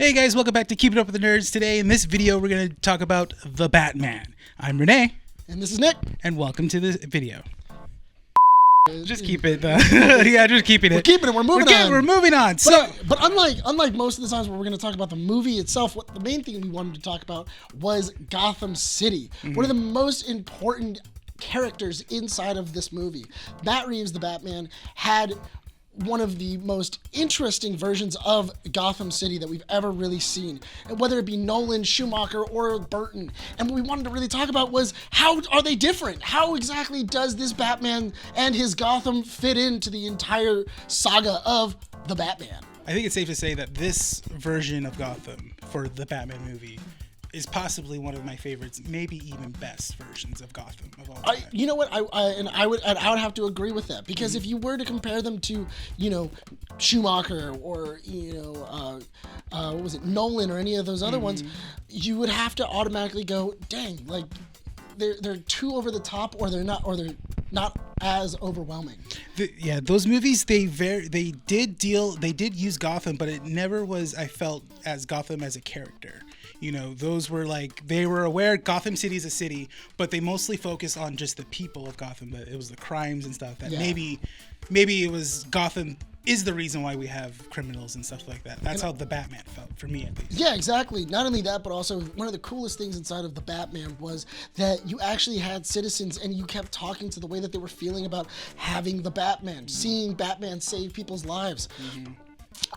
Hey guys, welcome back to Keep It Up with the Nerds. Today in this video we're going to talk about the Batman. I'm Rene. And this is Nick. And welcome to this video. Just keep it. Yeah, just keeping it. We're keeping it. We're moving on. We're moving on. But unlike most of the times where we're going to talk about the movie itself, what the main thing we wanted to talk about was Gotham City. Mm-hmm. One of the most important characters inside of this movie. Matt Reeves, the Batman, had one of the most interesting versions of Gotham City that we've ever really seen, whether it be Nolan, Schumacher, or Burton. And what we wanted to really talk about was, how are they different? How exactly does this Batman and his Gotham fit into the entire saga of the Batman? I think it's safe to say that this version of Gotham for the Batman movie is possibly one of my favorites, maybe even best versions of Gotham of all time. You know what? I would have to agree with that, because if you were to compare them to, Schumacher or what was it, Nolan or any of those other ones, you would have to automatically go, dang, like they're too over the top, or they're not as overwhelming. Those movies they did use Gotham, but it never was, I felt, as Gotham as a character. Those were like, they were aware Gotham City is a city, but they mostly focused on just the people of Gotham. That it was the crimes and stuff that maybe it was Gotham is the reason why we have criminals and stuff like that. That's how the Batman felt, for me at least. Yeah, exactly. Not only that, but also one of the coolest things inside of the Batman was that you actually had citizens, and you kept talking to the way that they were feeling about having the Batman, seeing Batman save people's lives.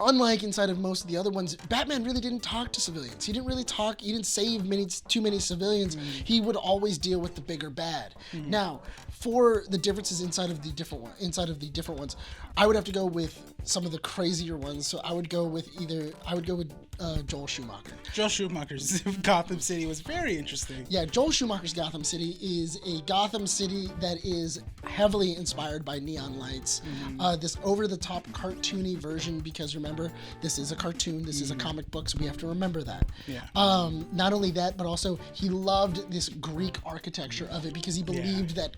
Unlike inside of most of the other ones, Batman really didn't talk to civilians. He didn't save too many civilians. He would always deal with the bigger bad. Now, for the differences inside of the different ones, I would have to go with some of the crazier ones. So I would go with Joel Schumacher. Joel Schumacher's Gotham City was very interesting. Yeah, Joel Schumacher's Gotham City is a Gotham City that is heavily inspired by neon lights. This over-the-top cartoony version, because remember, this is a cartoon, this is a comic book, so we have to remember that. Yeah. Not only that, but also he loved this Greek architecture of it, because he believed that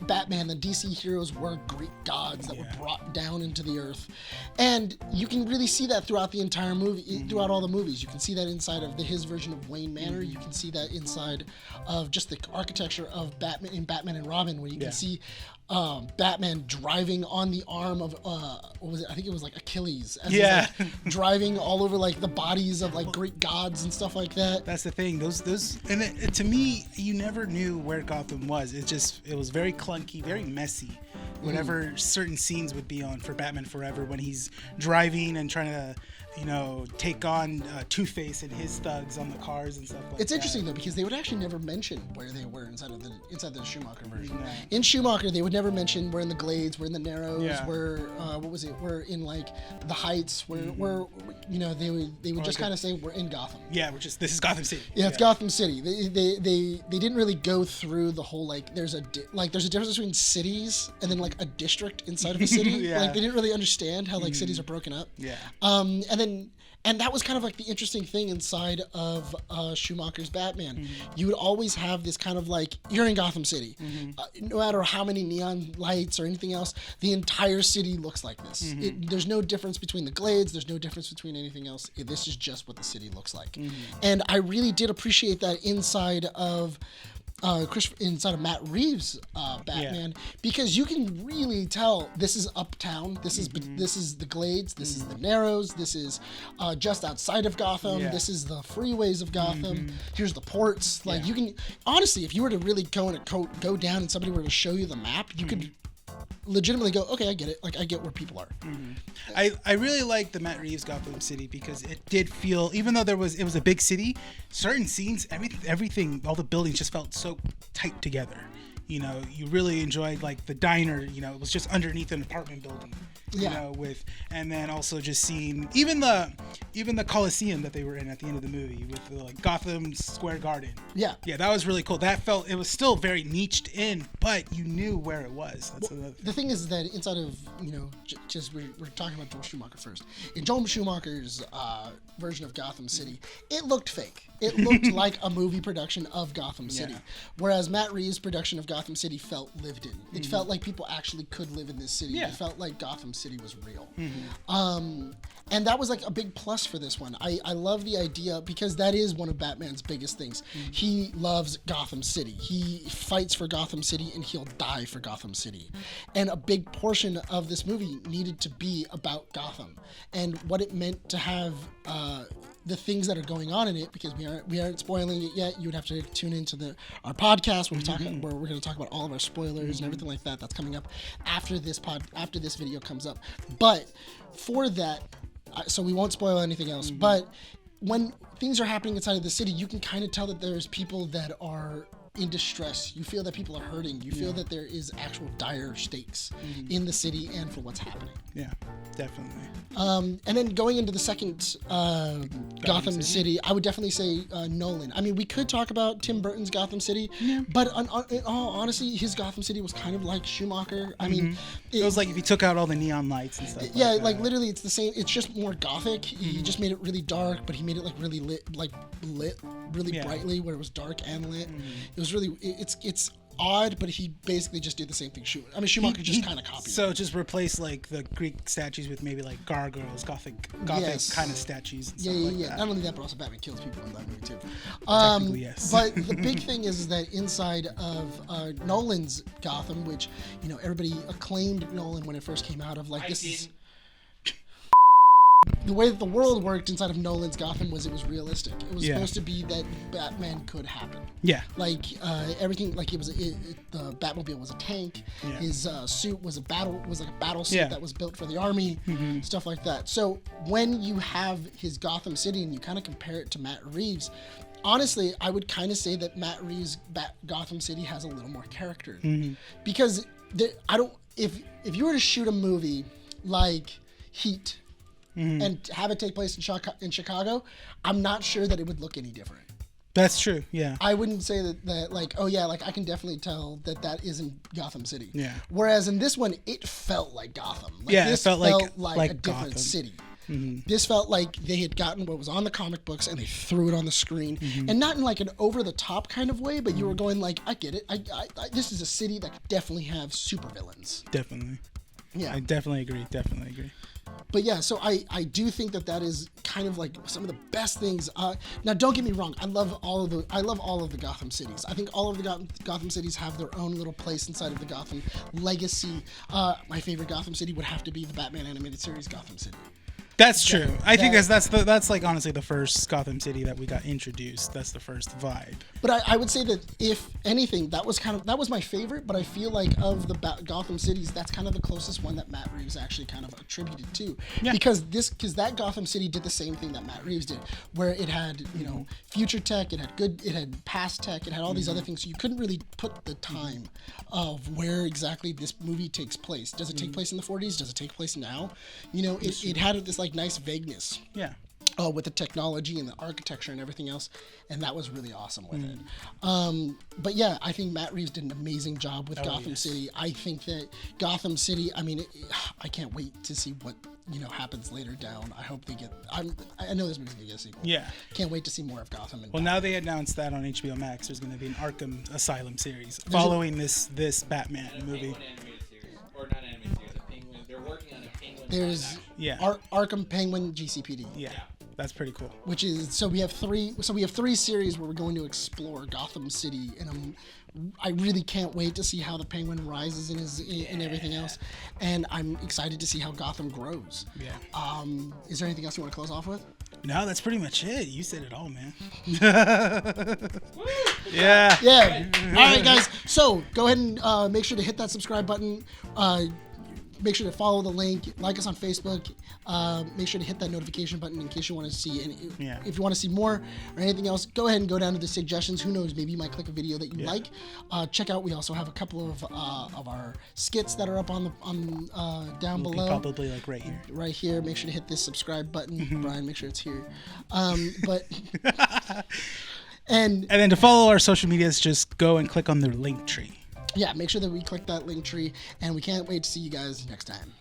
Batman, the DC heroes, were Greek gods that were brought down into the earth. And you can really see that throughout the entire movie, throughout all the movies. You can see that inside of his version of Wayne Manor. You can see that inside of just the architecture of Batman in Batman and Robin, where you can see Batman driving on the arm of what was it? I think it was like Achilles. As he's, like, driving all over like the bodies of like Greek gods and stuff like that. That's the thing. Those and to me, you never knew where Gotham was. It was very clunky, very messy. Whatever certain scenes would be on for Batman Forever, when he's driving and trying to, take on Two-Face and his thugs on the cars and stuff like that. It's interesting though, because they would actually never mention where they were inside the Schumacher version. In Schumacher, they would never mention we're in the Glades, we're in the Narrows, we're we're in like the Heights, where they would just kind of say we're in Gotham. Yeah, this is Gotham City. Yeah, it's Gotham City. They didn't really go through the whole there's a difference between cities and then like a district inside of a city. Like they didn't really understand how cities are broken up. Yeah. And that was kind of like the interesting thing inside of Schumacher's Batman. You would always have this kind of like, you're in Gotham City. No matter how many neon lights or anything else, the entire city looks like this. There's no difference between the Glades. There's no difference between anything else. This is just what the city looks like. And I really did appreciate that inside of Matt Reeves' Batman, because you can really tell this is uptown, this is the Glades, this is the Narrows, this is just outside of Gotham, this is the freeways of Gotham, here's the ports. You can honestly, if you were to really go down and somebody were to show you the map, you could legitimately go, okay, I get it. Like, I get where people are. I really like the Matt Reeves Gotham City, because it did feel, even though it was a big city, certain scenes, everything, all the buildings just felt so tight together. You really enjoyed like the diner. It was just underneath an apartment building. And then also just seeing even the Coliseum that they were in at the end of the movie with the like Gotham Square Garden. Yeah, that was really cool. It was still very niched in, but you knew where it was. The thing is that inside of just we're talking about Joel Schumacher first. In Joel Schumacher's version of Gotham City, it looked fake. It looked like a movie production of Gotham City, whereas Matt Reeves' production of Gotham City felt lived in. It felt like people actually could live in this city. It felt like Gotham City. City was real. And that was like a big plus for this one. I love the idea because that is one of Batman's biggest things. He loves Gotham City. He fights for Gotham City and he'll die for Gotham City. And a big portion of this movie needed to be about Gotham and what it meant to have the things that are going on in it, because we aren't spoiling it yet. You would have to tune into our podcast where where we're going to talk about all of our spoilers and everything like that. That's coming up after this video comes up. But for that, so we won't spoil anything else. But when things are happening inside of the city, you can kind of tell that there's people that are in distress. You feel that people are hurting. You feel that there is actual dire stakes in the city and for what's happening. Yeah, definitely. And then going into the second Gotham City, I would definitely say Nolan. I mean, we could talk about Tim Burton's Gotham City, but in all honesty, his Gotham City was kind of like Schumacher. I mean, it was like if you took out all the neon lights and stuff. Yeah, like literally, it's the same. It's just more gothic. He just made it really dark, but he made it like really lit really brightly, where it was dark and lit. It was really, it's odd, but he basically just did the same thing. Schumacher just kind of copied. So just replace like the Greek statues with maybe like gargoyles, gothic kind of statues. And stuff like that. Not only that, but also Batman kills people in that movie too. Technically, yes. But the big thing is that inside of Nolan's Gotham, which everybody acclaimed Nolan when it first came out, of like the way that the world worked inside of Nolan's Gotham was it was realistic. It was supposed to be that Batman could happen. Yeah. Like everything, like the Batmobile was a tank. Yeah. His suit was like a battle suit that was built for the army, stuff like that. So when you have his Gotham City and you kind of compare it to Matt Reeves, honestly, I would kind of say that Matt Reeves' Gotham City has a little more character because if you were to shoot a movie like Heat. And have it take place in Chicago, I'm not sure that it would look any different. That's true, yeah. I wouldn't say that like, oh yeah, like I can definitely tell that isn't Gotham City. Yeah. Whereas in this one, it felt like Gotham. Like, it felt like a different Gotham. city. This felt like they had gotten what was on the comic books and they threw it on the screen, and not in like an over-the-top kind of way, but you were going like, I get it. I this is a city that could definitely have supervillains. Definitely. Yeah. I definitely agree. But yeah, so I do think that is kind of like some of the best things. Now, don't get me wrong. I love all of the Gotham cities. I think all of the Gotham cities have their own little place inside of the Gotham legacy. My favorite Gotham city would have to be the Batman animated series Gotham City. That's true. I think that's like honestly the first Gotham City that we got introduced. That's the first vibe. But I would say that if anything, that was my favorite. But I feel like of the Gotham cities, that's kind of the closest one that Matt Reeves actually kind of attributed to. Yeah. Because that Gotham City did the same thing that Matt Reeves did, where it had future tech, it had past tech, it had all these other things. So you couldn't really put the time of where exactly this movie takes place. Does it take place in the 40s? Does it take place now? It had this like nice vagueness. Yeah. With the technology and the architecture and everything else, and that was really awesome with it. But yeah, I think Matt Reeves did an amazing job with Gotham City. I think that Gotham City, I mean, I can't wait to see what happens later down. I hope they get. I know this movie's gonna get a sequel. Yeah. Can't wait to see more of Gotham. Well, now they announced that on HBO Max, there's going to be an Arkham Asylum series following this Batman movie. Or not animated series, a Penguin. They're working on a Penguin. There's Arkham Penguin GCPD. Yeah. That's pretty cool. Which is we have three series where we're going to explore Gotham City, and I really can't wait to see how the Penguin rises in everything else, and I'm excited to see how Gotham grows. Yeah. Is there anything else you want to close off with? No, that's pretty much it. You said it all, man. Yeah. Yeah. All right, guys. So go ahead and make sure to hit that subscribe button. Make sure to follow the link, like us on Facebook. Make sure to hit that notification button in case you want to see. And if you want to see more or anything else, go ahead and go down to the suggestions. Who knows? Maybe you might click a video that you like. Check out. We also have a couple of our skits that are up on down below. Probably like right here. Right here. Make sure to hit this subscribe button. Brian, make sure it's here. And then to follow our social medias, just go and click on the link tree. Yeah, make sure that we click that link tree, and we can't wait to see you guys next time.